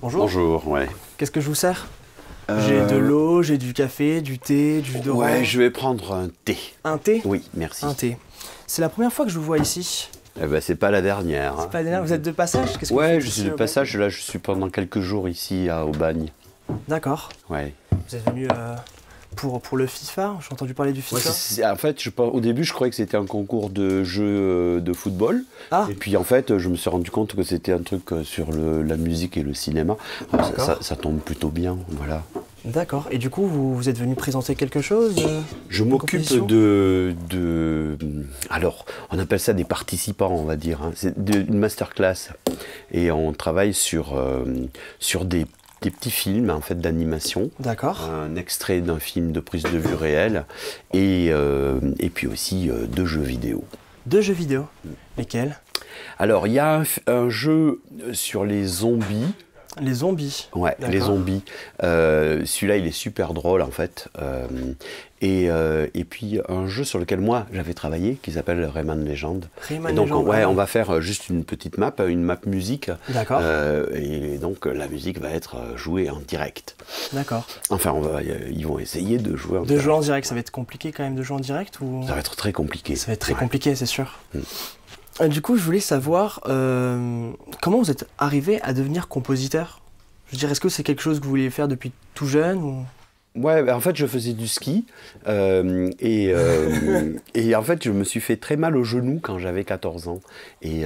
Bonjour. Bonjour, ouais. Qu'est-ce que je vous sers? J'ai de l'eau, j'ai du café, du thé, du jus d'orange. Ouais, je vais prendre un thé. Un thé? Oui, merci. Un thé. C'est la première fois que je vous vois ici. Eh ben, c'est pas la dernière. C'est pas la dernière, vous êtes de passage? Qu'est-ce que vous Ouais, faites je ici, suis de au passage. Là, je suis pendant quelques jours ici à Aubagne. Bagne? D'accord. Ouais. Vous êtes venu pour le FIFA? J'ai entendu parler du Ouais, FIFA. en fait, au début, je croyais que c'était un concours de jeux de football. Ah. Et puis, en fait, je me suis rendu compte que c'était un truc sur la musique et le cinéma. Alors, ça tombe plutôt bien, voilà. D'accord. Et du coup, vous êtes venu présenter quelque chose? Je m'occupe alors, on appelle ça des participants, on va dire. Hein. C'est une masterclass. Et on travaille sur des petits films en fait, d'animation. D'accord. Un extrait d'un film de prise de vue réelle. Et puis aussi deux jeux vidéo. Deux jeux vidéo. Lesquels? Alors, il y a un jeu sur les zombies. Les zombies. Ouais, les zombies. Celui-là, il est super drôle en fait. Et puis un jeu sur lequel moi j'avais travaillé qui s'appelle Rayman Legend. Rayman et donc Legend, on va faire juste une petite map, une map musique. D'accord. Et donc la musique va être jouée en direct. D'accord. Enfin, ils vont essayer de jouer en direct. De jouer en direct, ça va être compliqué quand même de jouer en direct ou... Ça va être très compliqué. Ça va être très compliqué, c'est sûr. Du coup, je voulais savoir comment vous êtes arrivé à devenir compositeur. Je veux dire, est-ce que c'est quelque chose que vous vouliez faire depuis tout jeune ou... Ouais, en fait, je faisais du ski et en fait, je me suis fait très mal au genou quand j'avais 14 ans. Et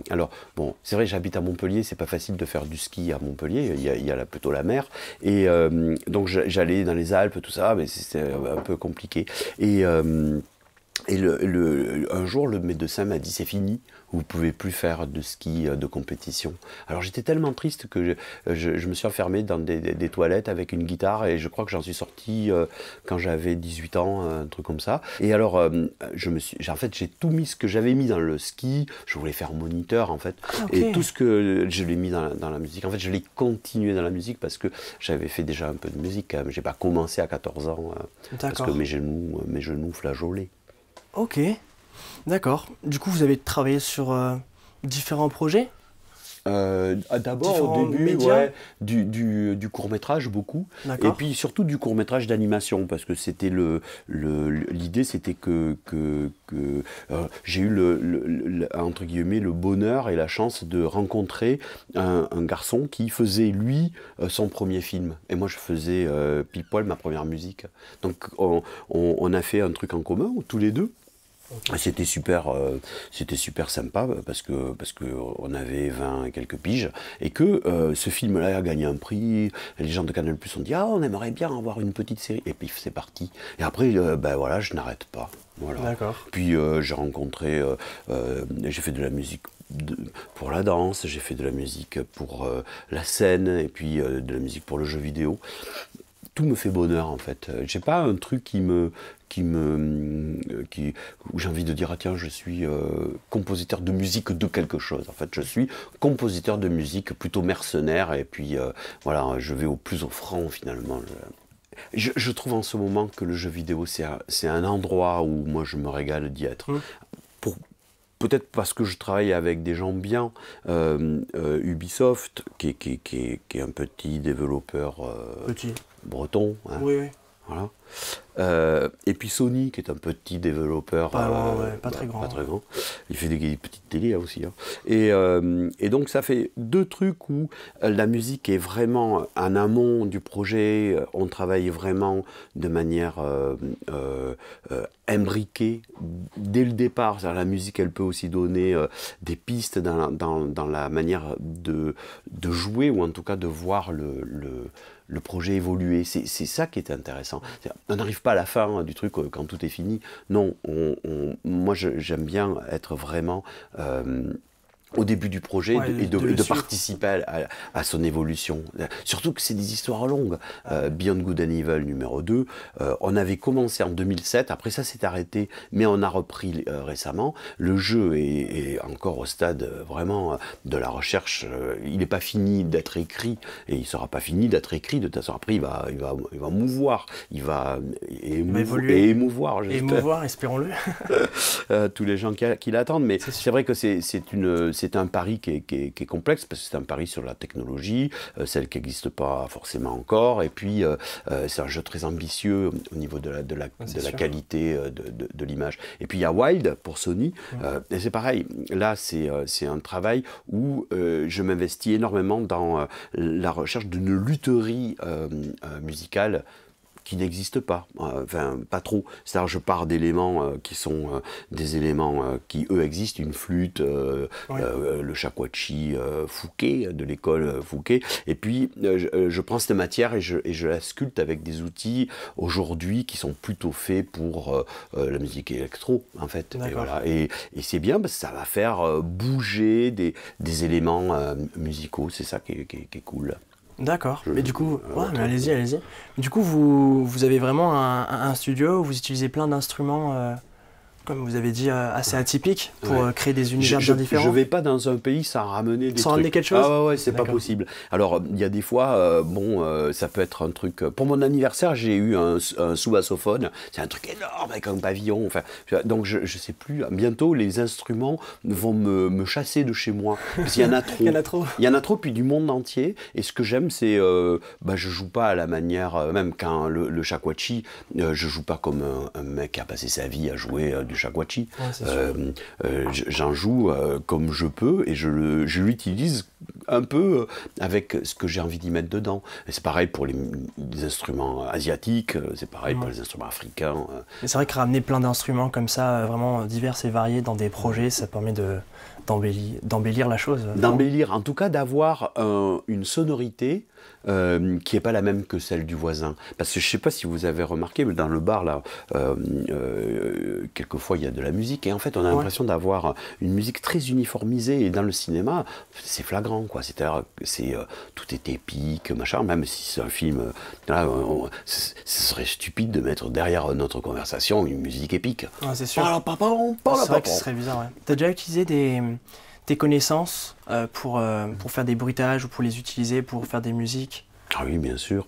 alors, bon, c'est vrai, j'habite à Montpellier, c'est pas facile de faire du ski à Montpellier, il y a plutôt la mer. Et donc, j'allais dans les Alpes, tout ça, mais c'était un peu compliqué. Et un jour, le médecin m'a dit, c'est fini, vous ne pouvez plus faire de ski de compétition. Alors j'étais tellement triste que je me suis enfermé dans des toilettes avec une guitare et je crois que j'en suis sorti quand j'avais 18 ans, un truc comme ça. Et alors, en fait, j'ai tout mis ce que j'avais mis dans le ski, je voulais faire moniteur en fait, et tout ce que je l'ai mis dans la musique. En fait, je l'ai continué dans la musique parce que j'avais fait déjà un peu de musique. J'ai pas commencé à 14 ans parce que mes genoux flageolaient. Ok, d'accord. Du coup, vous avez travaillé sur différents projets? D'abord au début, ouais, du court-métrage beaucoup, et puis surtout du court-métrage d'animation, parce que c'était l'idée c'était que j'ai eu entre guillemets le bonheur et la chance de rencontrer un garçon qui faisait lui son premier film, et moi je faisais pile poil ma première musique. Donc on a fait un truc en commun tous les deux. C'était super sympa parce que on avait 20 et quelques piges et que ce film-là a gagné un prix. Les gens de Canal+ ont dit on aimerait bien avoir une petite série et puis c'est parti. Et après ben voilà, je n'arrête pas. Voilà. D'accord. Puis j'ai rencontré, j'ai fait de la musique pour la danse, j'ai fait de la musique pour la scène et puis de la musique pour le jeu vidéo. Tout me fait bonheur en fait. J'ai pas un truc où j'ai envie de dire tiens je suis compositeur de musique de quelque chose. En fait je suis compositeur de musique plutôt mercenaire et puis voilà, je vais au plus offrant finalement. Je trouve en ce moment que le jeu vidéo c'est un endroit où moi je me régale d'y être. Peut-être parce que je travaille avec des gens bien, Ubisoft, qui est un petit développeur breton. Hein, oui, oui. Voilà. Et puis Sony, qui est un petit développeur pas très grand. Pas très grand. Il fait des petites télés là aussi. Hein. Et donc ça fait deux trucs où la musique est vraiment en amont du projet. On travaille vraiment de manière imbriquée dès le départ. La musique, elle peut aussi donner des pistes dans la manière de jouer ou en tout cas de voir le projet évoluer. C'est ça qui est intéressant. On n'arrive pas à la fin du truc quand tout est fini. Non, moi j'aime bien être vraiment au début du projet et de participer à son évolution. Surtout que c'est des histoires longues. Beyond Good and Evil numéro 2, on avait commencé en 2007, après ça s'est arrêté, mais on a repris récemment. Le jeu est encore au stade vraiment de la recherche. Il n'est pas fini d'être écrit, et il ne sera pas fini d'être écrit, de toute façon après il va mouvoir, il va évoluer et émouvoir, j'espère. Émouvoir, espérons-le. Tous les gens qui l'attendent, mais c'est vrai que c'est c'est un pari qui est complexe, parce que c'est un pari sur la technologie, celle qui n'existe pas forcément encore, et puis c'est un jeu très ambitieux au niveau de la qualité de l'image. Et puis il y a Wild pour Sony, et c'est pareil, là c'est un travail où je m'investis énormément dans la recherche d'une lutherie musicale qui n'existe pas, enfin pas trop. C'est-à-dire je pars d'éléments qui sont des éléments qui eux existent, une flûte, le shakuhachi Fouquet, de l'école Fouquet, et puis je prends cette matière et je la sculpte avec des outils aujourd'hui qui sont plutôt faits pour la musique électro en fait. Et, voilà. Et c'est bien parce que ça va faire bouger des éléments musicaux, c'est ça qui est cool. D'accord, mais du coup, mais allez-y. Du coup, vous avez vraiment un studio où vous utilisez plein d'instruments, comme vous avez dit, assez atypiques pour créer des univers bien différents. Je vais pas dans un pays sans ramener des trucs. Sans ramener quelque chose? Ah ouais, c'est pas possible. Alors, il y a des fois, ça peut être un truc... Pour mon anniversaire, j'ai eu un sous-bassophone. C'est un truc énorme avec un pavillon. Enfin, donc, je sais plus. Bientôt, les instruments vont me chasser de chez moi. Parce qu'il y en a trop. Il y en a trop. Il y en a trop, puis du monde entier. Et ce que j'aime, c'est... je joue pas à la manière... même quand le shakuhachi, je joue pas comme un mec qui a passé sa vie à jouer du shakuhachi. J'en joue comme je peux et je l'utilise un peu avec ce que j'ai envie d'y mettre dedans. Et c'est pareil pour les instruments asiatiques, c'est pareil pour les instruments africains. Mais c'est vrai que ramener plein d'instruments comme ça, vraiment divers et variés dans des projets, ça permet d'embellir la chose. D'embellir, en tout cas d'avoir une sonorité qui n'est pas la même que celle du voisin. Parce que je ne sais pas si vous avez remarqué, mais dans le bar, là, quelquefois il y a de la musique, et en fait on a l'impression d'avoir une musique très uniformisée, et dans le cinéma, c'est flagrant, quoi. C'est-à-dire, tout est épique, machin, même si c'est un film, ce serait stupide de mettre derrière notre conversation une musique épique. C'est sûr. C'est vrai que ce serait bizarre, ouais. T'as déjà utilisé tes connaissances pour faire des bruitages ou pour les utiliser pour faire des musiques? Ah oui, bien sûr.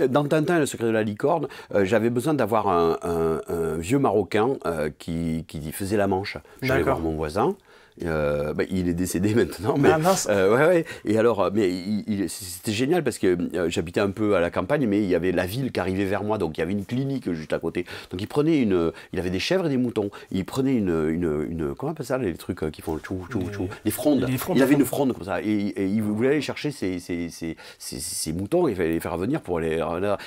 Dans Tintin et le secret de la licorne, j'avais besoin d'avoir un vieux Marocain qui faisait la manche. J'allais voir mon voisin. Il est décédé maintenant, mais Et alors, mais c'était génial parce que j'habitais un peu à la campagne, mais il y avait la ville qui arrivait vers moi, donc il y avait une clinique juste à côté. Donc il avait des chèvres et des moutons. Il prenait comment on appelle ça, les trucs qui font tchou tchou tchou, les frondes. Il avait une fronde comme ça, et il voulait aller chercher ces moutons, il fallait les faire revenir pour les,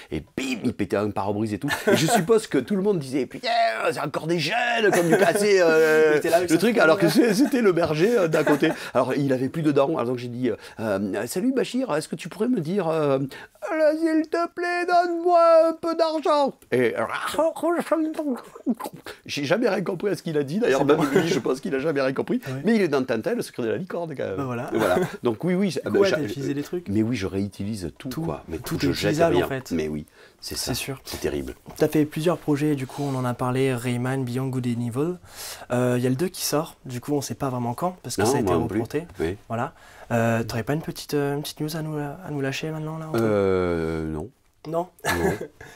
et bim, il pétait un pare-brise et tout. Et je suppose que tout le monde disait putain, c'est encore des jeunes comme du cassé, le truc, alors que c'était le berger d'à côté. Alors il avait plus de dents, alors donc j'ai dit salut Bachir, est-ce que tu pourrais me dire s'il te plaît donne-moi un peu d'argent. Et j'ai jamais rien compris à ce qu'il a dit, d'ailleurs même lui je pense qu'il a jamais rien compris, mais il est dans Tintin, le secret de la licorne quand même. Voilà. Donc oui t'as utilisé des trucs. Mais oui, je réutilise tout quoi, mais tout je est jette utilisable rien. en fait. Mais oui, c'est ça, sûr. c'est terrible. Tu as fait plusieurs projets, du coup on en a parlé, Rayman, Beyond Good and Evil. Il y a le 2 qui sort, du coup on sait pas vraiment quand, parce que ça a été reporté. Oui. Voilà. T'aurais pas une petite news à nous lâcher maintenant là Non. Non.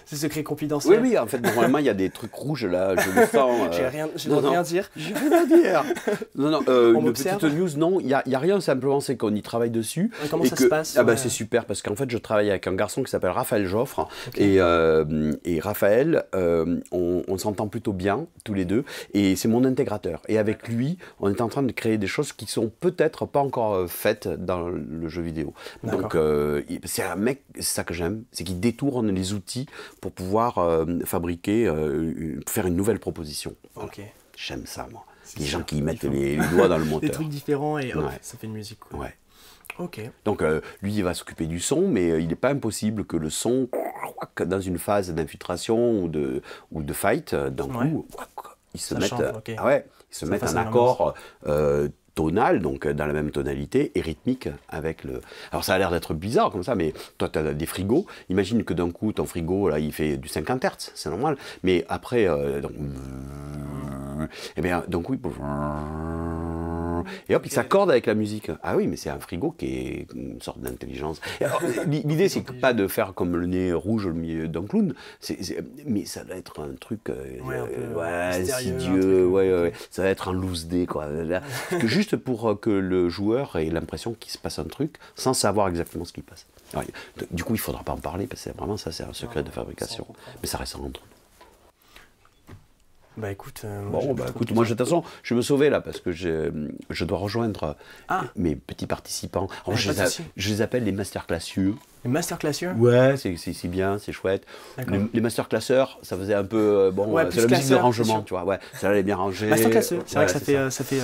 C'est secret confidentiel. Oui, en fait, normalement, il y a des trucs rouges là, je le sens. Je ne dois rien dire. Je vais rien dire. Non, une petite news, non, il n'y a rien, simplement, c'est qu'on y travaille dessus. Et comment ça se passe? C'est super, parce qu'en fait, je travaille avec un garçon qui s'appelle Raphaël Joffre. Et Raphaël, on s'entend plutôt bien, tous les deux, et c'est mon intégrateur. Et avec lui, on est en train de créer des choses qui sont peut-être pas encore faites dans le jeu vidéo. Donc, c'est un mec, c'est ça que j'aime, c'est qu'il détourne les outils pour pouvoir fabriquer, faire une nouvelle proposition. Voilà. J'aime ça, moi. Les gens qui mettent les doigts dans le moteur. Des trucs différents et hop, ça fait une musique. Cool. Ouais. Ok. Donc lui, il va s'occuper du son, mais il n'est pas impossible que le son, dans une phase d'infiltration ou de fight, d'un coup, il se mette en accord tonal, donc dans la même tonalité, et rythmique avec le... Alors ça a l'air d'être bizarre comme ça, mais toi tu as des frigos, imagine que d'un coup ton frigo, là, il fait du 50 Hz, c'est normal, mais après, et bien d'un coup il peut... Et hop, il s'accorde avec la musique. Ah oui, mais c'est un frigo qui est une sorte d'intelligence. L'idée, c'est pas de faire comme le nez rouge au milieu d'un clown, mais ça doit être un truc insidieux, ça va être un loose dé, quoi. Parce que juste pour que le joueur ait l'impression qu'il se passe un truc sans savoir exactement ce qui passe. Alors, du coup, il ne faudra pas en parler, parce que vraiment, ça, c'est un secret de fabrication. Mais ça reste entre nous. Bah écoute, écoute, moi de toute façon, je me sauvais là parce que je dois rejoindre mes petits participants. Alors, je les appelle les masterclassieux. Les masterclassieux? Ouais, c'est bien, c'est chouette. Les masterclasseurs, ça faisait un peu c'est la musique de rangement, tu vois. Ouais, ça allait bien ranger. Masterclasseux, c'est vrai que ça fait.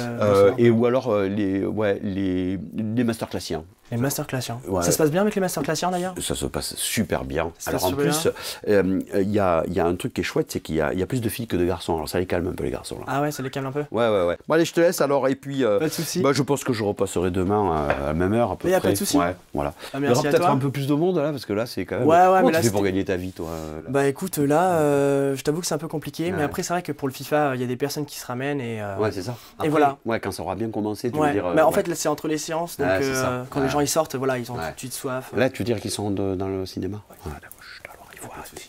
Et ou alors les masterclassiens. Les masterclassiens. Ouais. Ça se passe bien avec les masterclassiens d'ailleurs? Ça se passe super bien. Alors en plus, il y a un truc qui est chouette, c'est qu'il y a plus de filles que de garçons. Alors ça les calme un peu les garçons là. Ah ouais, ça les calme un peu? Ouais. Bon allez, je te laisse alors et puis. Pas de soucis. Je pense que je repasserai demain à la même heure à peu près. Il n'y a pas de soucis. Ouais, voilà. Ah, il y aura peut-être un peu plus de monde là parce que là c'est quand même. Comment tu fais pour gagner ta vie toi là? Bah écoute, là, je t'avoue que c'est un peu compliqué, mais après c'est vrai que pour le FIFA, il y a des personnes qui se ramènent et. Ouais, c'est ça. Après, et voilà. Ouais, quand ça aura bien commencé, tu veux dire. Mais en fait, là, c'est entre les séances, donc quand les gens ils sortent, voilà, ils ont tout de suite soif. Là, tu veux dire qu'ils sont dans le cinéma? Ouais, d'accord. Alors, il faut arrêter.